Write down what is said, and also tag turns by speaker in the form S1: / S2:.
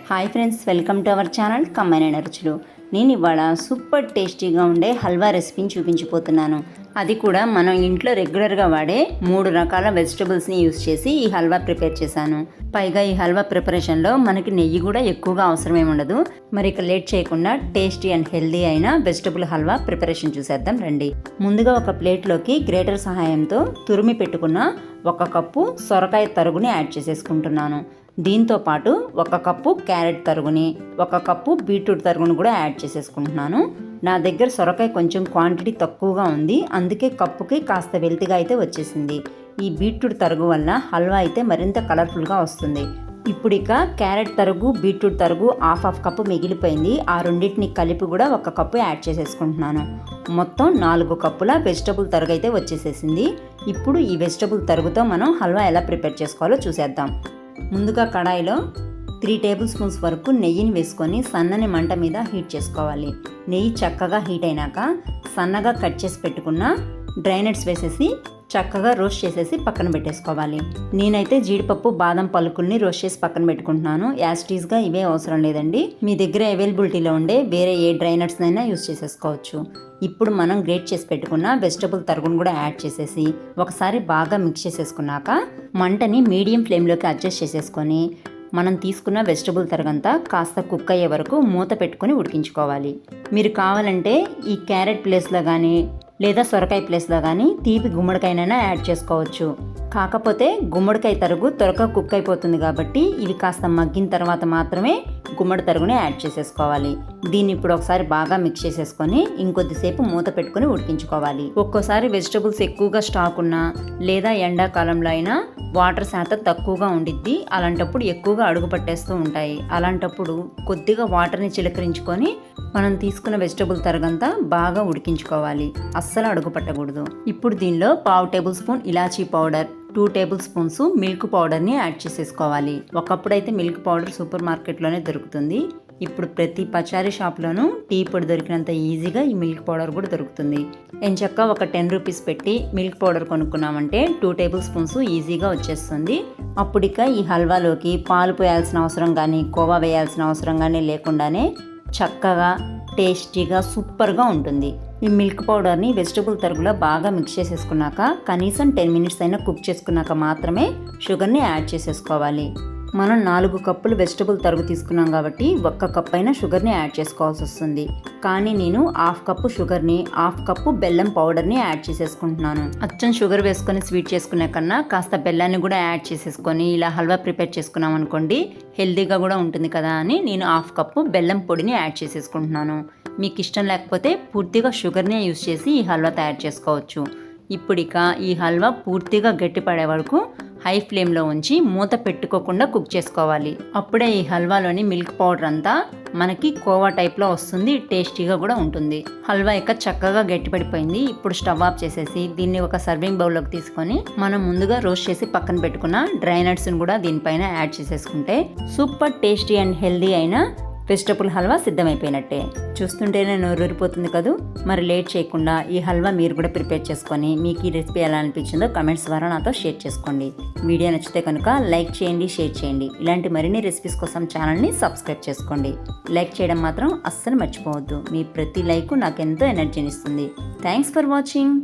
S1: Hi friends, welcome to our channel కమ్మనైన రుచులు. నేను ఇవాళ సూపర్ టేస్టీగా ఉండే హల్వా రెసిపీని చూపించబోతున్నాను. అది కూడా మనం ఇంట్లో రెగ్యులర్గా వాడే 3 రకాల వెజిటబుల్స్ని యూస్ చేసి ఈ హల్వా ప్రిపేర్ చేశాను. పైగా ఈ హల్వా ప్రిపరేషన్లో మనకి నెయ్యి కూడా ఎక్కువగా అవసరమేమి ఉండదు. మరి ఇక లేట్ చేయకుండా టేస్టీ అండ్ హెల్దీ అయిన వెజిటబుల్ హల్వా ప్రిపరేషన్ చూసేద్దాం రండి. ముందుగా ఒక ప్లేట్లోకి గ్రేటర్ సహాయంతో తురిమి పెట్టుకున్న 1 కప్పు సొరకాయ తరుగుని యాడ్ చేసేసుకుంటున్నాను. దీంతో పాటు 1 కప్పు క్యారెట్ తరుగుని, 1 కప్పు బీట్రూట్ తరుగుని కూడా యాడ్ చేసేసుకుంటున్నాను. నా దగ్గర సొరకాయ కొంచెం క్వాంటిటీ తక్కువగా ఉంది, అందుకే కప్పుకి కాస్త వెల్తిగా అయితే వచ్చేసింది. ఈ బీట్రూట్ తరుగు వల్ల హల్వా అయితే మరింత కలర్ఫుల్గా వస్తుంది. ఇప్పుడు ఇక క్యారెట్ తరుగు, బీట్రూట్ తరుగు హాఫ్ కప్పు మిగిలిపోయింది. ఆ రెండింటిని కలిపి కూడా 1 కప్పు యాడ్ చేసేసుకుంటున్నాను. మొత్తం 4 కప్పుల వెజిటబుల్ తరుగు అయితే వచ్చేసేసింది. ఇప్పుడు ఈ వెజిటబుల్ తరుగుతో మనం హల్వా ఎలా ప్రిపేర్ చేసుకోవాలో చూసేద్దాం. ముందుగా కడాయిలో 3 టేబుల్ స్పూన్స్ వరకు నెయ్యిని వేసుకొని సన్నని మంట మీద హీట్ చేసుకోవాలి. నెయ్యి చక్కగా హీట్ అయినాక సన్నగా కట్ చేసి పెట్టుకున్న డ్రై నట్స్ వేసేసి చక్కగా రోస్ట్ చేసేసి పక్కన పెట్టేసుకోవాలి. నేనైతే జీడిపప్పు, బాదం పలుకుల్ని రోస్ట్ చేసి పక్కన పెట్టుకుంటున్నాను. యాస్టీస్గా ఇవే అవసరం లేదండి. మీ దగ్గర అవైలబిలిటీలో ఉండే వేరే ఏ డ్రై నట్స్ అయినా యూస్ చేసేసుకోవచ్చు. ఇప్పుడు మనం గ్రేట్ చేసి పెట్టుకున్న వెజిటబుల్ తరుగును కూడా యాడ్ చేసేసి ఒకసారి బాగా మిక్స్ చేసేసుకున్నాక మంటని మీడియం ఫ్లేమ్లోకి అడ్జస్ట్ చేసేసుకొని మనం తీసుకున్న వెజిటబుల్ తరగంతా కాస్త కుక్ అయ్యే వరకు మూత పెట్టుకొని ఉడికించుకోవాలి. మీరు కావాలంటే ఈ క్యారెట్ ప్లేస్లో కానీ లేదా సొరకాయ ప్లేస్లో కానీ తీపి గుమ్మడికాయనైనా యాడ్ చేసుకోవచ్చు. కాకపోతే గుమ్మడికాయ తరుగు త్వరగా కుక్ అయిపోతుంది కాబట్టి ఇవి కాస్త మగ్గిన తర్వాత మాత్రమే గుమ్మడి తరుగుని యాడ్ చేసేసుకోవాలి. దీన్ని ఇప్పుడు ఒకసారి బాగా మిక్స్ చేసేసుకొని ఇంకొద్దిసేపు మూత పెట్టుకొని ఉడికించుకోవాలి. ఒక్కోసారి వెజిటబుల్స్ ఎక్కువగా స్టాక్ ఉన్నా లేదా ఎండాకాలంలో అయినా వాటర్ శాతం తక్కువగా ఉండిద్ది. అలాంటప్పుడు ఎక్కువగా అడుగు పట్టేస్తూ ఉంటాయి. అలాంటప్పుడు కొద్దిగా వాటర్ని చిలకరించుకొని మనం తీసుకున్న వెజిటబుల్ తరగంతా బాగా ఉడికించుకోవాలి. అస్సలు అడుగు పట్టకూడదు. ఇప్పుడు దీనిలో 1/2 టేబుల్ స్పూన్ ఇలాచీ పౌడర్, 2 టేబుల్ స్పూన్స్ మిల్క్ పౌడర్ని యాడ్ చేసేసుకోవాలి. ఒకప్పుడైతే మిల్క్ పౌడర్ సూపర్ మార్కెట్లోనే దొరుకుతుంది. ఇప్పుడు ప్రతి పచారీ షాప్లోనూ టీ పొడి దొరికినంత ఈజీగా ఈ మిల్క్ పౌడర్ కూడా దొరుకుతుంది. ఎంచక్క ఒక 10 రూపీస్ పెట్టి మిల్క్ పౌడర్ కొనుక్కున్నామంటే 2 టేబుల్ స్పూన్స్ ఈజీగా వచ్చేస్తుంది. అప్పుడిక ఈ హల్వాలోకి పాలు పోయాల్సిన అవసరం కానీ కోవా వేయాల్సిన అవసరం కానీ లేకుండానే చక్కగా టేస్టీగా సూపర్గా ఉంటుంది. ఈ మిల్క్ పౌడర్ని వెజిటబుల్ తరుగులో బాగా మిక్స్ చేసేసుకున్నాక కనీసం 10 మినిట్స్ అయినా కుక్ చేసుకున్నాక మాత్రమే షుగర్ని యాడ్ చేసేసుకోవాలి. మనం 4 కప్పులు వెజిటబుల్ తరుగు తీసుకున్నాం కాబట్టి 1 కప్ అయినా షుగర్ని యాడ్ చేసుకోవాల్సి వస్తుంది. కానీ నేను 1/2 కప్పు షుగర్ని, 1/2 కప్పు బెల్లం పౌడర్ని యాడ్ చేసేసుకుంటున్నాను. అచ్చం షుగర్ వేసుకొని స్వీట్ చేసుకునే కన్నా కాస్త బెల్లాన్ని కూడా యాడ్ చేసేసుకొని ఇలా హల్వా ప్రిపేర్ చేసుకున్నాం అనుకోండి, హెల్తీగా కూడా ఉంటుంది కదా అని నేను 1/2 కప్పు బెల్లం పొడిని యాడ్ చేసేసుకుంటున్నాను. మీకు ఇష్టం లేకపోతే పూర్తిగా షుగర్నే యూస్ చేసి ఈ హల్వా తయారు చేసుకోవచ్చు. ఇప్పుడిక ఈ హల్వా పూర్తిగా గట్టిపడే వరకు హై ఫ్లేమ్లో ఉంచి మూత పెట్టుకోకుండా కుక్ చేసుకోవాలి. అప్పుడే ఈ హల్వాలోని మిల్క్ పౌడర్ అంతా మనకి కోవా టైప్లో వస్తుంది. టేస్టీగా కూడా ఉంటుంది. హల్వా ఇక చక్కగా గట్టిపడిపోయింది. ఇప్పుడు స్టవ్ ఆఫ్ చేసేసి దీన్ని ఒక సర్వింగ్ బౌల్లోకి తీసుకొని మనం ముందుగా రోస్ట్ చేసి పక్కన పెట్టుకున్న డ్రై నట్స్ని కూడా దీనిపైన యాడ్ చేసేసుకుంటే సూపర్ టేస్టీ అండ్ హెల్దీ అయిన వెజిటబుల్ హల్వా సిద్ధమైపోయినట్టే. చూస్తుంటేనే నోరూరిపోతుంది కదూ. మరి లేట్ చేయకుండా ఈ హల్వా మీరు కూడా ప్రిపేర్ చేసుకొని మీకు ఈ రెసిపీ ఎలా అనిపించిందో కమెంట్స్ ద్వారా నాతో షేర్ చేసుకోండి. వీడియో నచ్చితే కనుక లైక్ చేయండి, షేర్ చేయండి. ఇలాంటి మరిన్ని రెసిపీస్ కోసం ఛానల్ని సబ్స్క్రైబ్ చేసుకోండి. లైక్ చేయడం మాత్రం అస్సలు మర్చిపోవద్దు. మీ ప్రతి లైక్ నాకు ఎంతో ఎనర్జీని ఇస్తుంది. Thanks for watching.